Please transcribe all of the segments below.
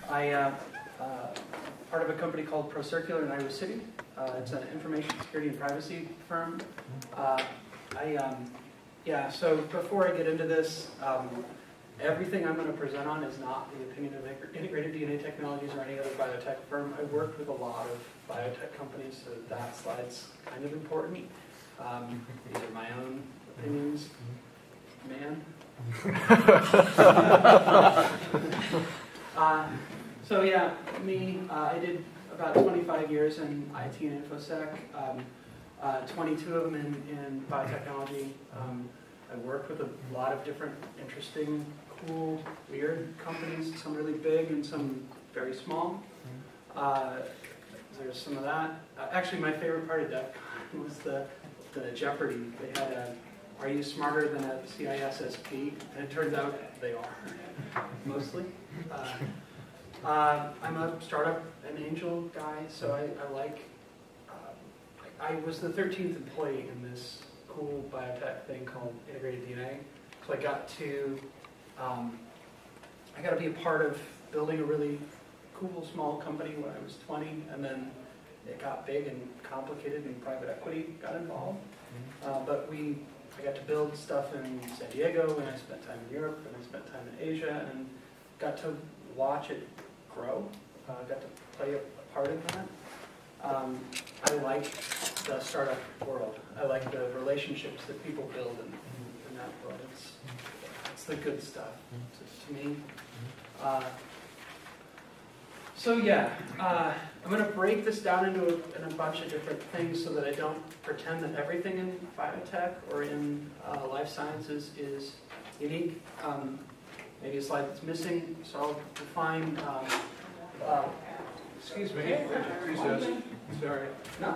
Part of a company called ProCircular in Iowa City. It's an information security and privacy firm. So before I get into this, everything I'm going to present on is not the opinion of Integrated DNA Technologies or any other biotech firm. I worked with a lot of biotech companies, so that slide's kind of important. These are my own opinions, man. I did about 25 years in IT and InfoSec, 22 of them in biotechnology. I worked with a lot of different interesting, cool, weird companies, some really big and some very small. There's some of that. Actually, my favorite part of DEFCON was the Jeopardy. They had a, are you smarter than a CISSP? And it turns out they are, mostly. I'm a startup and angel guy, so I was the 13th employee in this cool biotech thing called Integrated DNA. So I got to be a part of building a really cool small company when I was 20, and then it got big and complicated and private equity got involved. I got to build stuff in San Diego, and I spent time in Europe, and I spent time in Asia, and got to watch it grow. Got to play a part in that. I like the startup world. I like the relationships that people build in that world. It's the good stuff to me. I'm going to break this down into a bunch of different things so that I don't pretend that everything in biotech or in life sciences is unique. Maybe a slide that's missing, so I'll define. Excuse me, please ask. Sorry. No.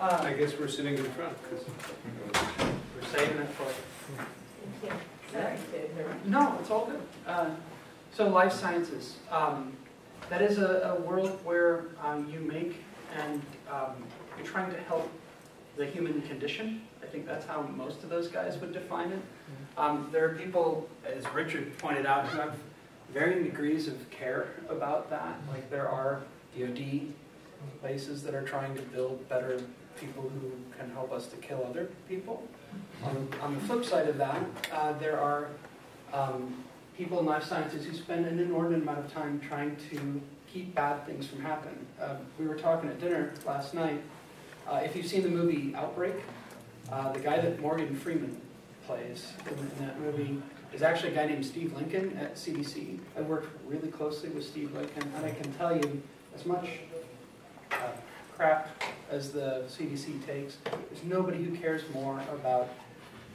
I guess we're sitting in front. We're saving it for. No, it's all good. So life sciences. That is a world where you make and you're trying to help the human condition. I think that's how most of those guys would define it. There are people, as Richard pointed out, who have varying degrees of care about that. Like there are DoD places that are trying to build better people who can help us to kill other people. On the flip side of that, there are people in life sciences who spend an inordinate amount of time trying to keep bad things from happening. We were talking at dinner last night. If you've seen the movie Outbreak, the guy that Morgan Freeman plays in that movie is actually a guy named Steve Lincoln at CDC. I worked really closely with Steve Lincoln, and I can tell you, as much crap as the CDC takes, there's nobody who cares more about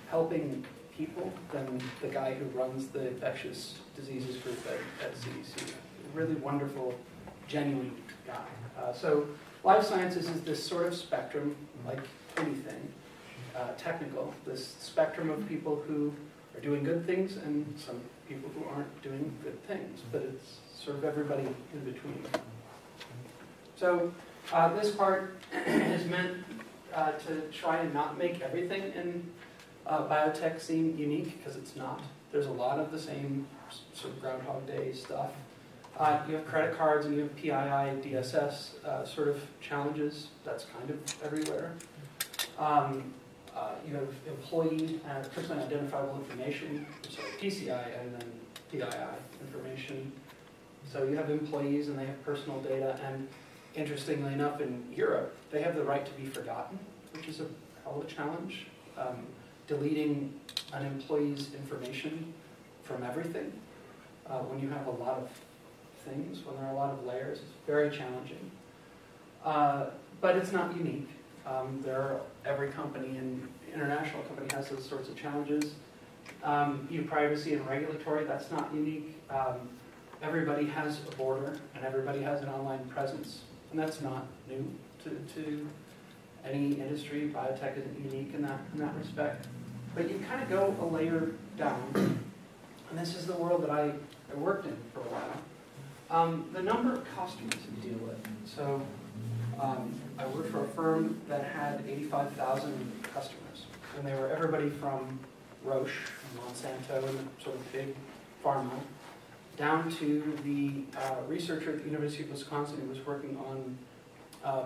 helping people than the guy who runs the infectious diseases group at CDC. A really wonderful, genuine guy. So life sciences is this sort of spectrum, like anything technical, this spectrum of people who are doing good things and some people who aren't doing good things, but it's sort of everybody in between. So this part is meant to try and not make everything in biotech seem unique, because it's not. There's a lot of the same sort of Groundhog Day stuff. You have credit cards and you have PII, DSS sort of challenges. That's kind of everywhere. You have employee personally identifiable information, sorry, PCI, and then PII information. So you have employees and they have personal data, and interestingly enough, in Europe, they have the right to be forgotten, which is a hell of a challenge. Deleting an employee's information from everything when you have a lot of things, when there are a lot of layers, is very challenging. But it's not unique. Every company and international company has those sorts of challenges. Privacy and regulatory, that's not unique. Everybody has a border and everybody has an online presence, and that's not new to any industry. Biotech isn't unique in that respect. But you kind of go a layer down, and this is the world that I worked in for a while. The number of customers that you deal with. So I worked for a firm that had 85,000 customers, and they were everybody from Roche and Monsanto and sort of big pharma down to the researcher at the University of Wisconsin who was working on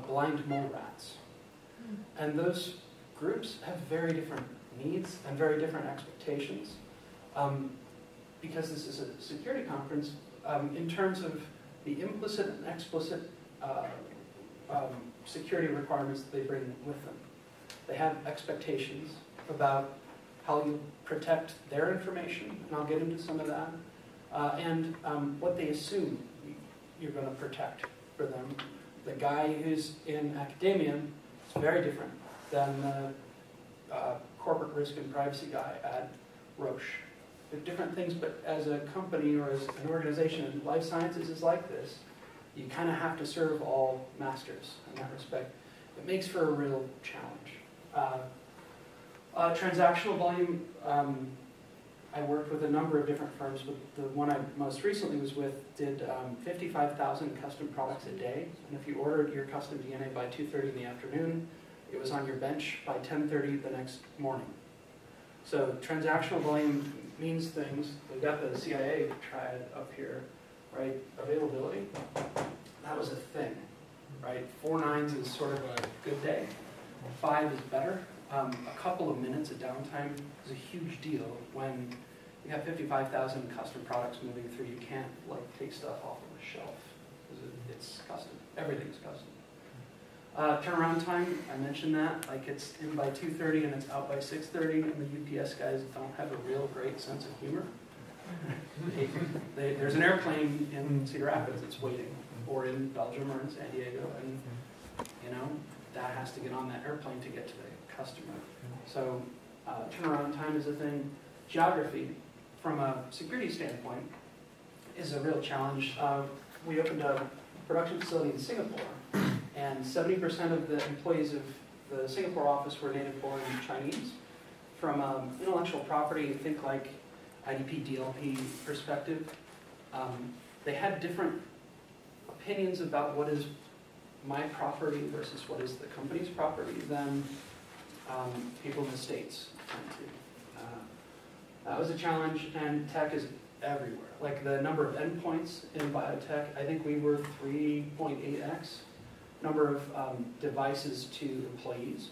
blind mole rats. And those groups have very different needs and very different expectations. Because this is a security conference, in terms of the implicit and explicit security requirements that they bring with them. They have expectations about how you protect their information, and I'll get into some of that, and what they assume you're going to protect for them. The guy who's in academia is very different than the corporate risk and privacy guy at Roche. They're different things, but as a company or as an organization, and life sciences is like this, you kind of have to serve all masters in that respect. It makes for a real challenge. Transactional volume, I worked with a number of different firms, but the one I most recently was with did 55,000 custom products a day. And if you ordered your custom DNA by 2:30 in the afternoon, it was on your bench by 10:30 the next morning. So transactional volume means things. We've got the CIA triad up here, right? Availability, that was a thing, right? 4 nines is sort of a good day. 5 is better. A couple of minutes of downtime is a huge deal when you have 55,000 custom products moving through. You can't like take stuff off of a shelf because it's custom. Everything's custom. Turnaround time, I mentioned that. Like it's in by 2:30 and it's out by 6:30, and the UPS guys don't have a real great sense of humor. There's an airplane in Cedar Rapids that's waiting, or in Belgium or in San Diego, and you know that has to get on that airplane to get to the customer. So turnaround time is a thing. Geography, from a security standpoint, is a real challenge. We opened a production facility in Singapore, and 70% of the employees of the Singapore office were native-born Chinese. From intellectual property, think like IDP, DLP perspective, they had different opinions about what is my property versus what is the company's property than people in the States tend to. That was a challenge, and tech is everywhere. Like the number of endpoints in biotech, I think we were 3.8x number of devices to employees.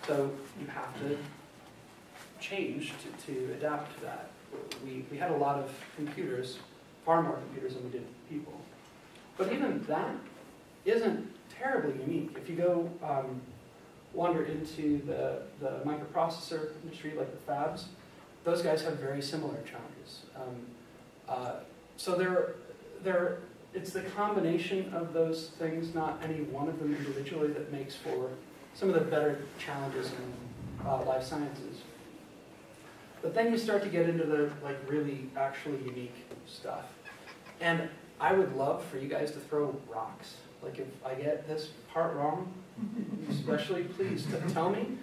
So you have to change to adapt to that. We had a lot of computers, far more computers than we did people. But even that isn't terribly unique. If you go wander into the microprocessor industry, like the fabs, those guys have very similar challenges. So it's the combination of those things, not any one of them individually, that makes for some of the better challenges in life sciences. But then you start to get into the really actually unique stuff. And I would love for you guys to throw rocks. Like if I get this part wrong, especially please tell me.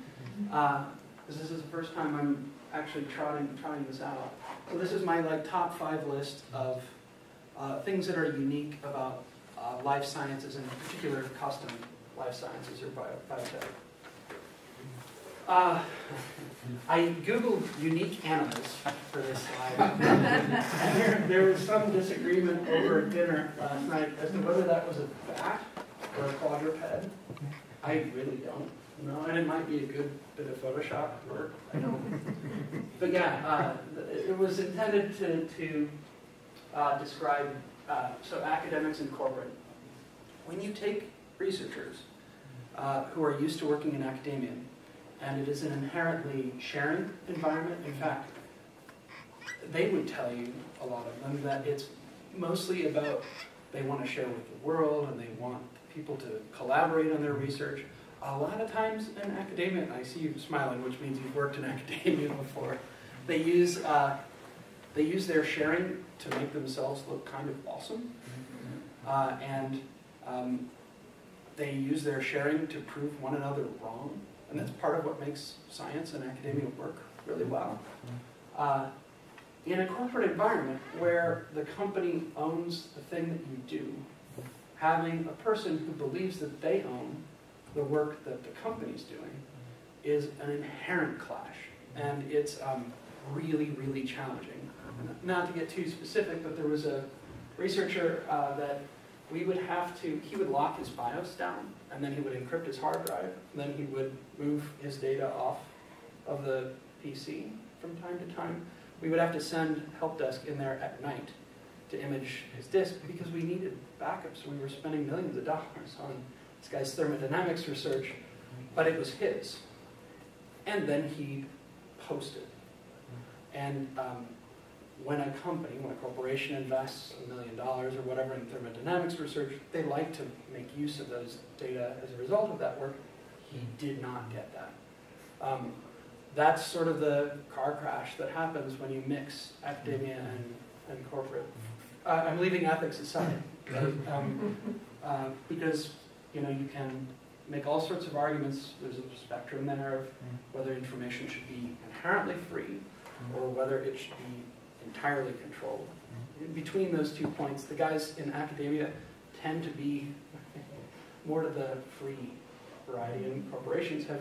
Because this is the first time I'm actually trying this out. So this is my top 5 list of things that are unique about life sciences, in particular custom life sciences or biotech. I Googled unique animals for this slide. And there was some disagreement over dinner last night as to whether that was a bat or a quadruped. I really don't know, and it might be a good bit of Photoshop work, I don't. But yeah, it was intended to describe, so academics and corporate. When you take researchers who are used to working in academia, and it is an inherently sharing environment. In fact, they would tell you, a lot of them, that it's mostly about they want to share with the world and they want people to collaborate on their research. A lot of times in academia, and I see you smiling, which means you've worked in academia before, they use their sharing to make themselves look kind of awesome. They use their sharing to prove one another wrong. And that's part of what makes science and academia work really well. In a corporate environment where the company owns the thing that you do, having a person who believes that they own the work that the company's doing is an inherent clash. And it's really, really challenging. not to get too specific, but there was a researcher that we would have to, he would lock his BIOS down, and then he would encrypt his hard drive, and then he would move his data off of the PC from time to time. We would have to send help desk in there at night to image his disk because we needed backups. We were spending millions of dollars on this guy's thermodynamics research, but it was his. And then he posted. And when a company, when a corporation invests $1 million or whatever in thermodynamics research, they like to make use of those data as a result of that work. He did not get that. That's sort of the car crash that happens when you mix academia and corporate. I'm leaving ethics aside, because you can make all sorts of arguments. There's a spectrum there of whether information should be inherently free or whether it should be entirely controlled. In between those 2 points, the guys in academia tend to be more to the free variety, and corporations have,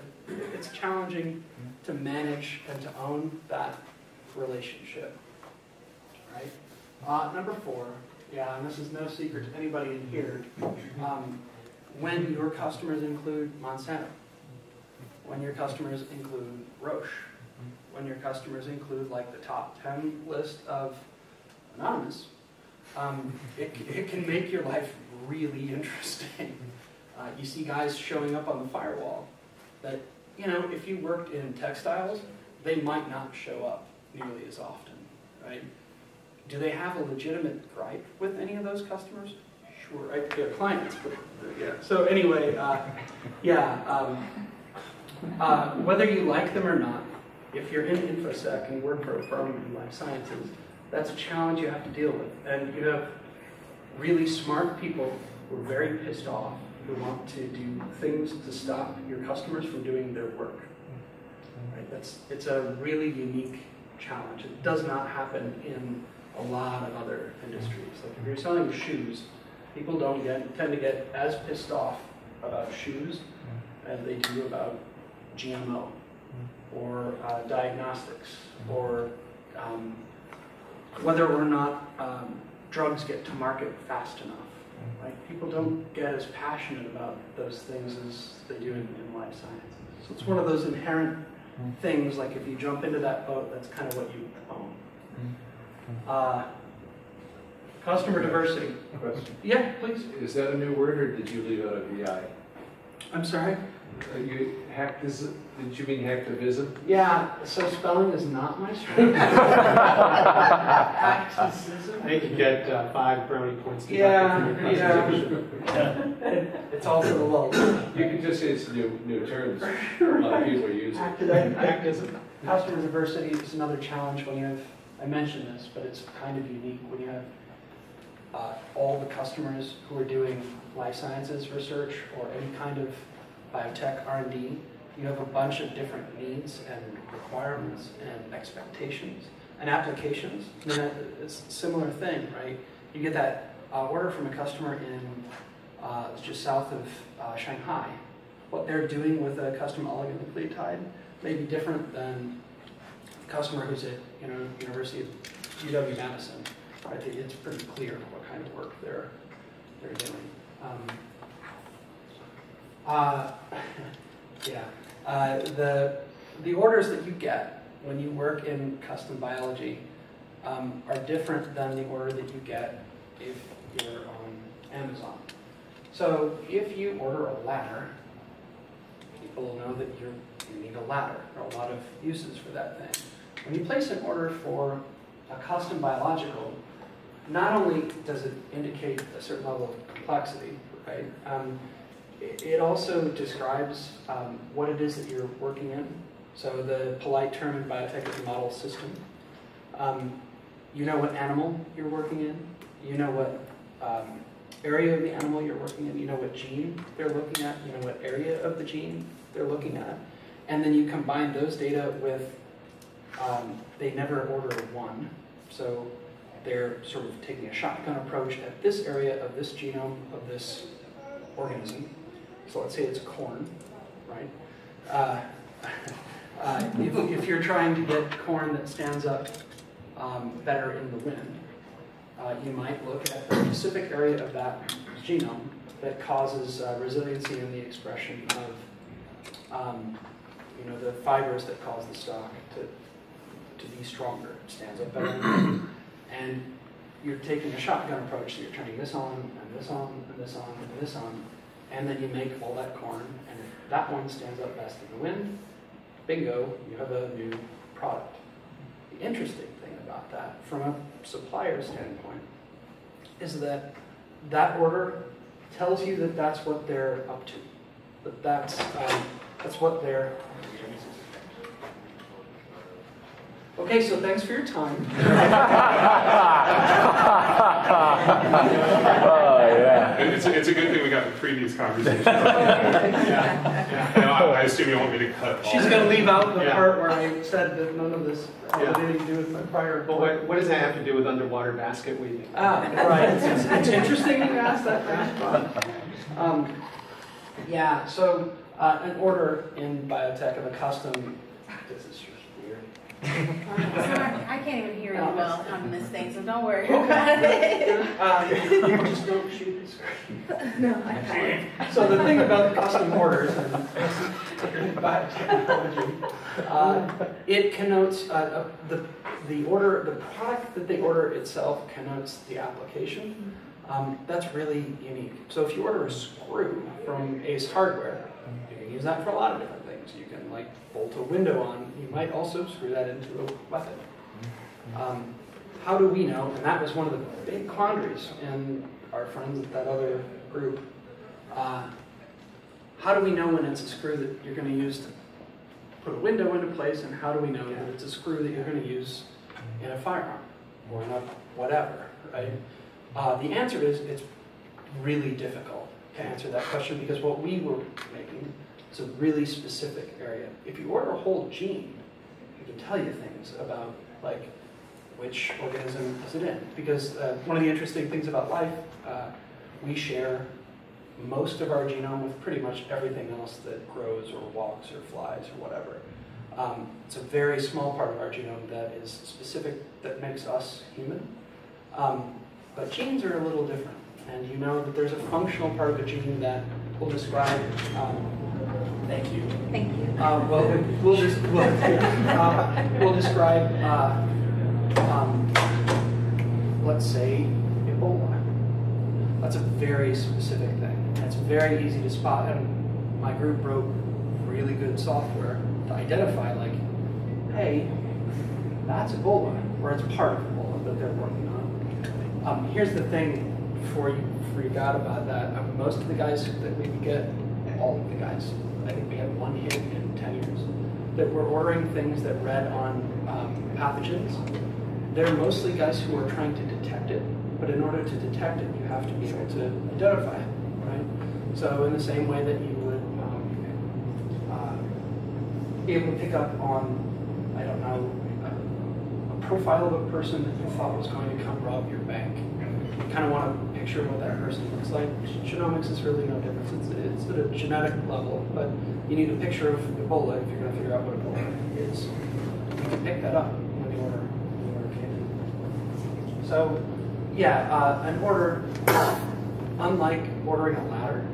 it's challenging to manage and to own that relationship, right? Number 4, yeah, and this is no secret to anybody in here, when your customers include Monsanto, when your customers include Roche, when your customers include like the top 10 list of Anonymous, it can make your life really interesting. You see guys showing up on the firewall that, if you worked in textiles, they might not show up nearly as often, right? Do they have a legitimate gripe with any of those customers? Sure, right? They're clients, but yeah. So anyway, whether you like them or not, if you're in InfoSec and work for a firm in life sciences, that's a challenge you have to deal with. And you have really smart people who are very pissed off, who want to do things to stop your customers from doing their work. Right? It's a really unique challenge. It does not happen in a lot of other industries. Like if you're selling shoes, people tend to get as pissed off about shoes as they do about GMO or diagnostics or whether or not drugs get to market fast enough. Right? People don't get as passionate about those things as they do in life sciences. So it's one of those inherent things, like if you jump into that boat, that's kind of what you own. Customer diversity. Question. Yeah, please. Is that a new word, or did you leave out a VI? I'm sorry? Did you mean hacktivism? Yeah, so spelling is not my strength. Hacktivism? I could get 5 brownie points. Yeah. It's all for the low. You can just say it's new terms. A lot of people are using it. Hacktivism. Customer diversity is another challenge when you have, I mentioned this, but it's kind of unique when you have all the customers who are doing life sciences research or any kind of biotech R&D. You have a bunch of different needs and requirements and expectations and applications. And it's a similar thing, right? You get that order from a customer in just south of Shanghai. What they're doing with a custom oligonucleotide may be different than a customer who's at University of UW-Madison. Right? It's pretty clear what kind of work they're doing. The orders that you get when you work in custom biology are different than the order that you get if you're on Amazon. So if you order a ladder, people know that you need a ladder. There are a lot of uses for that thing. When you place an order for a custom biological, not only does it indicate a certain level of complexity, right? It also describes what it is that you're working in. So the polite term in biotech is model system. You know what animal you're working in. You know what area of the animal you're working in. You know what gene they're looking at. You know what area of the gene they're looking at. And then you combine those data with, they never order one. So they're sort of taking a shotgun approach at this area of this genome of this organism. So let's say it's corn, right? If you're trying to get corn that stands up better in the wind. You might look at the specific area of that genome that causes resiliency in the expression of the fibers that cause the stalk to be stronger. It stands up better. And you're taking a shotgun approach, so you're turning this on, and this on, and this on, and this on, and then you make all that corn, and if that one stands up best in the wind, bingo, you have a new product. The interesting thing about that, from a supplier standpoint, is that that order tells you that that's what they're up to. That's what they're... Okay, so thanks for your time. It's a good thing we got the previous conversation. And I assume you want me to cut. She's going to leave out the part where I said that none of this had anything to do with my prior. But what does that have to do with underwater basket weaving? Right. It's interesting you asked that question. So an order in biotech of a custom. This is just weird. I can't even hear you well on this thing, so don't worry about it. Just don't shoot the screen. No, I can't. So the thing about custom orders in biotechnology, it connotes the order, the product that they order itself connotes the application. That's really unique. So if you order a screw from Ace Hardware, you can use that for a lot of different things. You can bolt a window on. You might also screw that into a weapon. How do we know? And that was one of the big quandaries in our friends at that other group. How do we know when it's a screw that you're going to use to put a window into place, and how do we know that it's a screw that you're going to use in a firearm or in a whatever, right? The answer is it's really difficult to answer that question because what we were making is a really specific area. If you order a whole gene, it can tell you things about which organism is it in. Because one of the interesting things about life, we share most of our genome with pretty much everything else that grows or walks or flies or whatever. It's a very small part of our genome that is specific, that makes us human. But genes are a little different. And you know that there's a functional part of a gene that will describe, thank you. Thank you. We'll describe, let's say, Ebola. That's a very specific thing. And it's very easy to spot. And my group wrote really good software to identify, hey, that's Ebola, or it's part of Ebola that they're working on. Here's the thing, before you freak out about that, most of the guys that we get, all of the guys, I think we had one hit in 10 years, that were ordering things that read on pathogens. They're mostly guys who are trying to detect it, but in order to detect it, you have to be able to identify it, right? So in the same way that you would be able to pick up on, I don't know, a profile of a person that you thought was going to come rob your bank. You kind of want to picture what that person looks like. Genomics is really no difference. It's at a genetic level, but you need a picture of Ebola if you're going to figure out what Ebola is. You can pick that up when the order came in. So, an order, unlike ordering a ladder,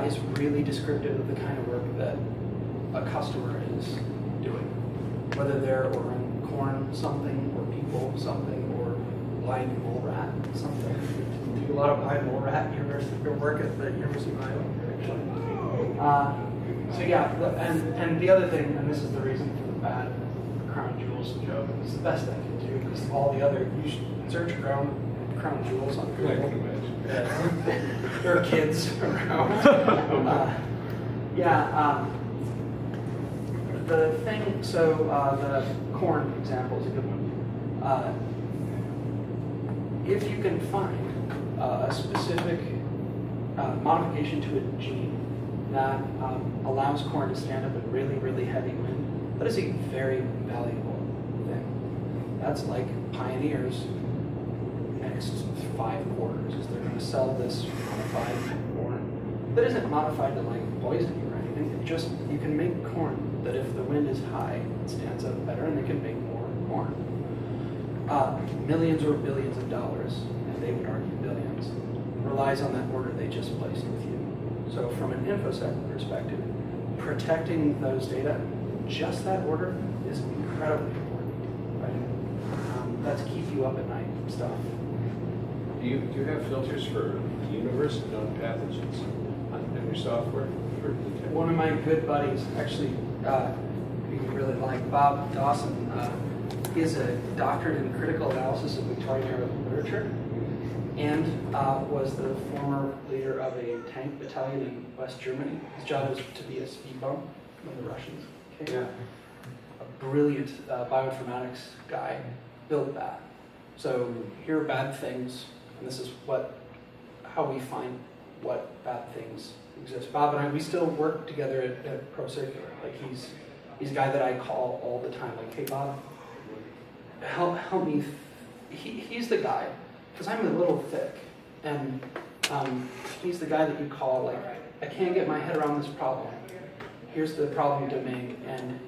is really descriptive of the kind of work that a customer is doing. Whether they're ordering corn something, or people something, or blind mole rat something. We do a lot of blind mole rat work at the University of Iowa, actually. And the other thing, and this is the reason for the bad crown jewels joke, it's the best I can do, because all the other, you should search crown jewels on Google. There are kids around. The thing, the corn example is a good one. If you can find a specific modification to a gene that allows corn to stand up in really, really heavy wind, that is a very valuable thing. That's like Pioneer's next 5 quarters, is they're going to sell this modified corn that isn't modified to poison you or anything. It just, you can make corn that if the wind is high, it stands up better and they can make more corn. millions or billions of dollars, and they would argue billions, relies on that order they just placed with you. So from an InfoSec perspective, protecting those data, just that order, is incredibly important, right? That's keep you up at night stuff. Do you have filters for the universe of known pathogens on your software? One of my good buddies, actually, you really like, Bob Dawson, he is a doctorate in critical analysis of Victorian-era literature, and was the former leader of a tank battalion in West Germany. His job was to be a speed bump when the Russians came. Yeah. A brilliant bioinformatics guy built that. So here are bad things, and this is how we find what bad things exist. Bob and I, we still work together at ProCircular. Like he's a guy that I call all the time. Like, hey Bob, help me. He's the guy, because I'm a little thick, and he's the guy that you call, like, I can't get my head around this problem. Here's the problem domain, and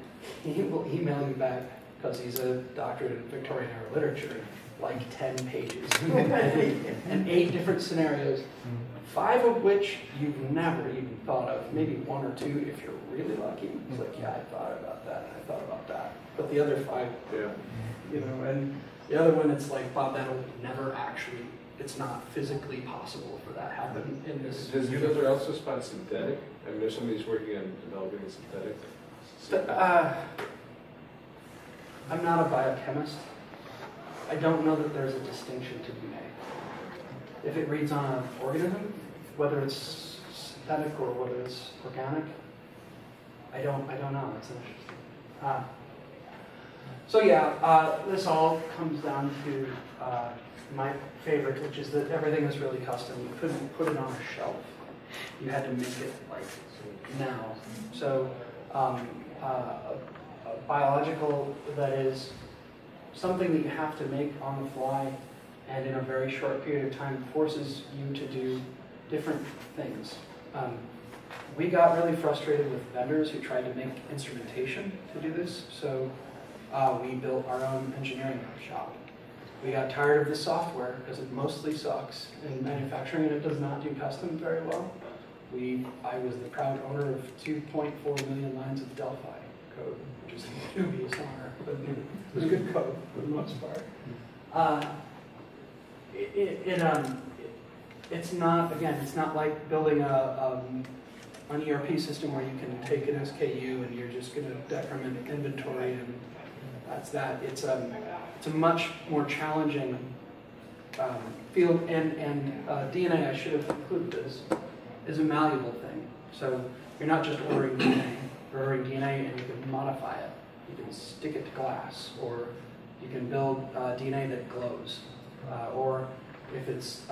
he will email you back, because he's a doctorate in Victorian-era literature, like 10 pages, and 8 different scenarios, 5 of which you've never even thought of, maybe 1 or 2 if you're really lucky. It's like, yeah, I thought about that, I thought about that. But the other 5, you know, and the other one, it's like, Bob, that'll never actually, it's not physically possible for that to happen in this. Does the filter also spot synthetic? I mean, there's somebody's working on developing a synthetic. I'm not a biochemist. I don't know that there's a distinction to be made. If it reads on an organism, whether it's synthetic or whether it's organic, I don't know. It's interesting. So yeah, this all comes down to my favorite, which is that everything is really custom. You couldn't put it on a shelf. You had to make it like now. So a biological that is something that you have to make on the fly and in a very short period of time forces you to do different things. We got really frustrated with vendors who tried to make instrumentation to do this, so we built our own engineering shop. We got tired of the software because it mostly sucks in manufacturing and it does not do custom very well. I was the proud owner of 2.4 million lines of Delphi code, which is a dubious honor, but it was good code for the most part. It's not like building an ERP system where you can take an SKU and you're just going to decrement inventory and that's that. It's a much more challenging field, and DNA, I should have included this, is a malleable thing. So you're not just ordering DNA. You're ordering DNA and you can modify it. You can stick it to glass, or you can build DNA that glows. Or if it's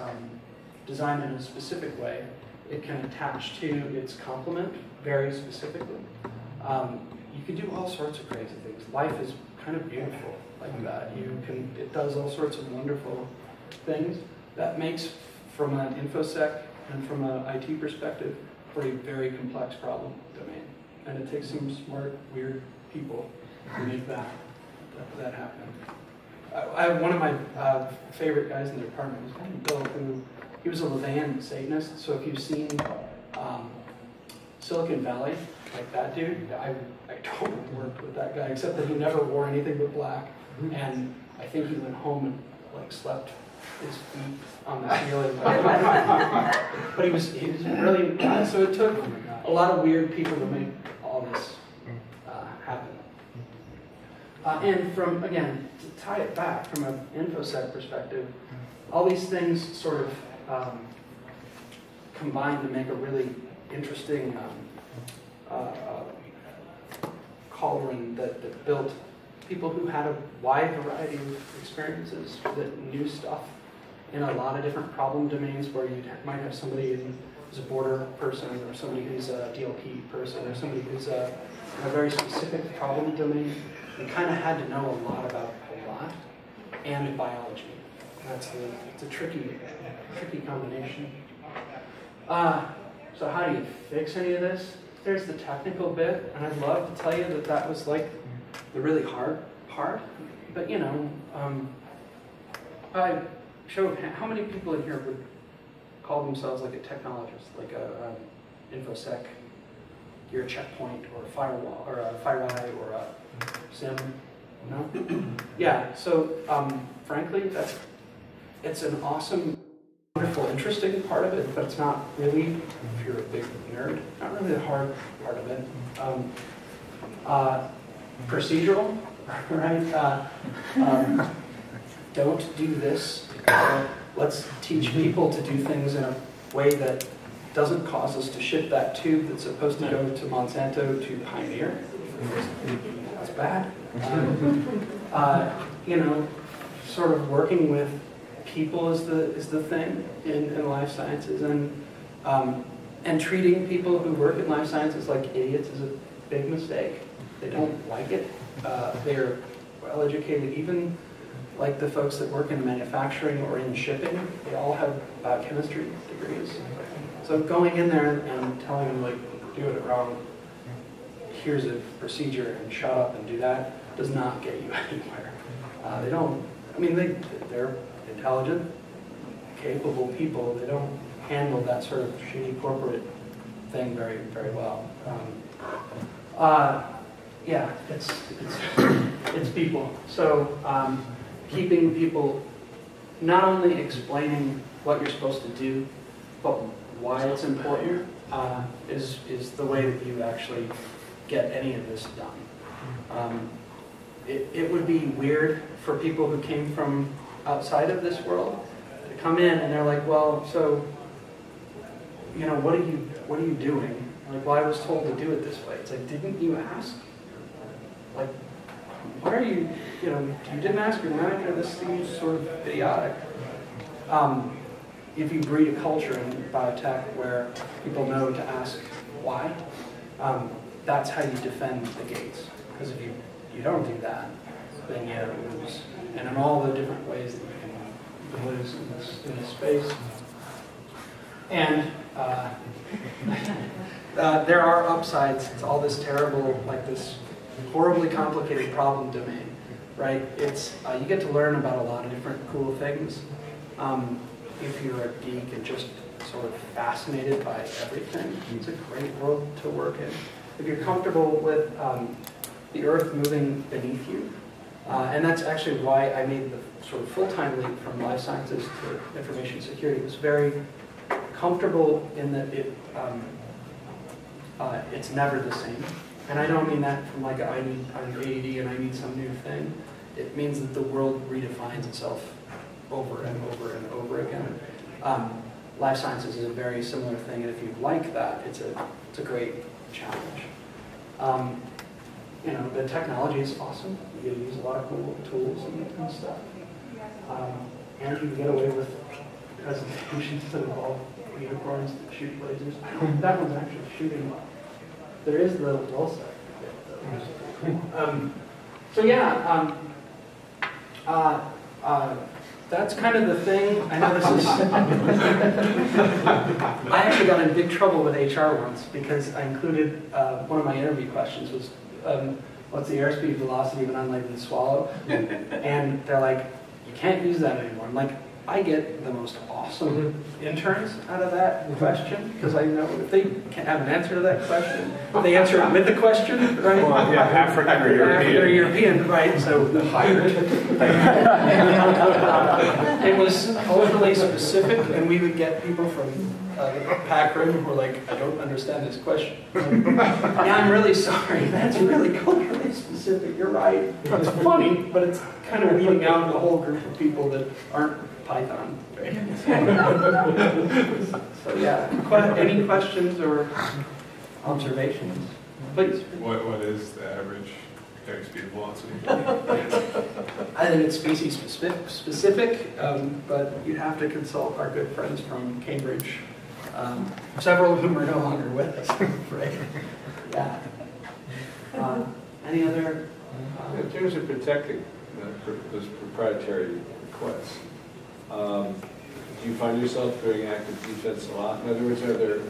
designed in a specific way, it can attach to its complement very specifically. You can do all sorts of crazy things. Life is kind of beautiful like that. It does all sorts of wonderful things. That makes, from an InfoSec and from an IT perspective, for a very complex problem domain. And it takes some smart, weird people to make that happen. One of my favorite guys in the department was Bill, he was a Levan Satanist. So if you've seen Silicon Valley, like that dude, I totally worked with that guy, except that he never wore anything but black. And I think he went home and like slept his feet on the ceiling. But he was a brilliant guy. So it took a lot of weird people to make all this happen. And from, again, to tie it back from an InfoSec perspective, all these things sort of combine to make a really interesting cauldron that built people who had a wide variety of experiences, that knew stuff in a lot of different problem domains, where you might have somebody who's a border person, or somebody who's a DLP person, or somebody who's in a very specific problem domain. You kind of had to know a lot about a lot, and biology. It's a tricky combination. So how do you fix any of this? There's the technical bit, and I'd love to tell you that was like the really hard part. But you know, Show how many people in here would call themselves like a technologist, like a infosec, you're a checkpoint or a firewall or a FireEye or a SIM? No? Yeah. So frankly, it's an awesome, wonderful, interesting part of it, but it's not really, if you're a big nerd, not really the hard part of it. Procedural, right? Don't do this. Let's teach people to do things in a way that doesn't cause us to ship that tube that's supposed to go to Monsanto to Pioneer. That's bad. You know, sort of working with people is the thing in life sciences, and treating people who work in life sciences like idiots is a big mistake. They don't like it. They're well educated, even like the folks that work in manufacturing or in shipping, they all have biochemistry degrees. So going in there and telling them, like, do it wrong, here's a procedure and shut up and do that, does not get you anywhere. They don't, I mean, they're intelligent, capable people. They don't handle that sort of shitty corporate thing very, very well. Yeah, it's people. So keeping people, not only explaining what you're supposed to do, but why it's important is the way that you actually get any of this done. It would be weird for people who came from outside of this world to come in and they're like, well, so, you know, what are you doing? Like, well, I was told to do it this way. It's like, didn't you ask? Like, what are you, you know, you didn't ask your manager. This seems sort of idiotic. If you breed a culture in biotech where people know to ask why, that's how you defend the gates. Because if you don't do that, then you lose. And in all the different ways that you can lose in this space. And there are upsides to all this terrible, like this horribly complicated problem domain, right? It's you get to learn about a lot of different cool things. If you're a geek and just sort of fascinated by everything, it's a great world to work in. If you're comfortable with the earth moving beneath you, and that's actually why I made the sort of full-time leap from life sciences to information security. It was very comfortable in that it's never the same. And I don't mean that from like I'm AD and I need some new thing. It means that the world redefines itself over and over and over again. Life sciences is a very similar thing, and if you like that, it's a great challenge. You know, the technology is awesome. You get to use a lot of cool tools and stuff. And you can get away with presentations that involve unicorns that shoot lasers. That one's actually shooting. There is the wall set. So yeah, that's kind of the thing. I know this is. I actually got in big trouble with HR once because I included one of my interview questions was, what's the airspeed velocity of an unladen swallow? And they're like, you can't use that anymore. I'm like, I get the most awesome interns out of that question because I know if they can't have an answer to that question, they answer it with the question, right? Well, yeah, African or European. African or European, right? So the hired. It was overly specific, and we would get people from the pack room who were like, I don't understand this question. Yeah, I'm really sorry. That's really culturally specific. You're right. It's funny, but it's kind of weeding out a whole group of people that aren't Python. Right? So yeah, any questions or observations? Please. What is the average airspeed velocity? I think it's species specific, but you'd have to consult our good friends from Cambridge, several of whom are no longer with us. Right? Yeah. Any other? In terms of protecting those proprietary requests, do you find yourself doing active defense a lot? In other words, are there,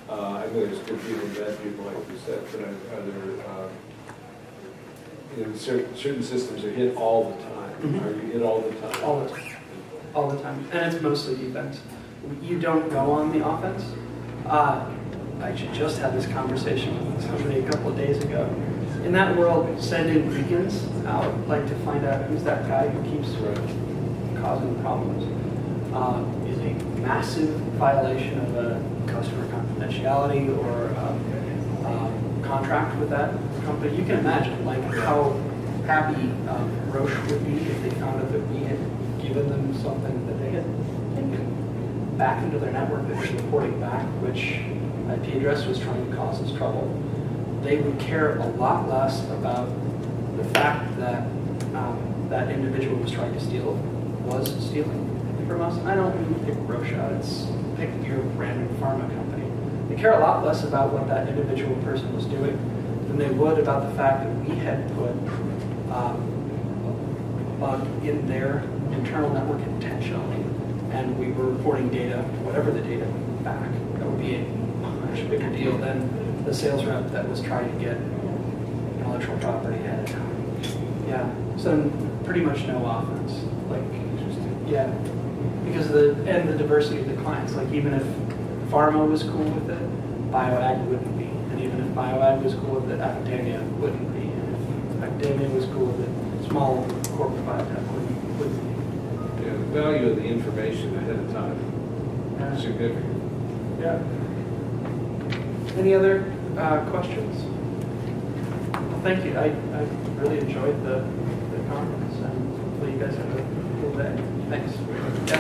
I know there's good people and bad people, like you said, but are there, you know, certain systems are hit all the time? Mm-hmm. Are you hit all the time? All the time. all the time, and it's mostly defense. You don't go on the offense. I actually just had this conversation with somebody a couple of days ago. In that world, sending beacons out, like to find out who's that guy who keeps causing problems, is a massive violation of a customer confidentiality or contract with that company. You can imagine like how happy Roche would be if they found out that we had given them something that they had taken back into their network that was reporting back, which IP address was trying to cause us trouble. They would care a lot less about the fact that that individual was trying to steal, was stealing from us. I don't mean pick Roche out, it's pick your random pharma company. They care a lot less about what that individual person was doing than they would about the fact that we had put a bug in their internal network intentionally, and we were reporting data, whatever the data, back. That would be a much bigger deal than the sales rep that was trying to get intellectual property ahead of time. Yeah, so pretty much no offense. Like, yeah, because of the diversity of the clients. Like even if pharma was cool with it, BioAg wouldn't be, and even if BioAg was cool with it, academia wouldn't be, and if academia was cool with it, small corporate biotech wouldn't be. Yeah, the value of the information ahead of time is significant. Yeah. Any other questions? Well, thank you. I really enjoyed the conference, and hopefully you guys have a cool day. Thanks. Yeah.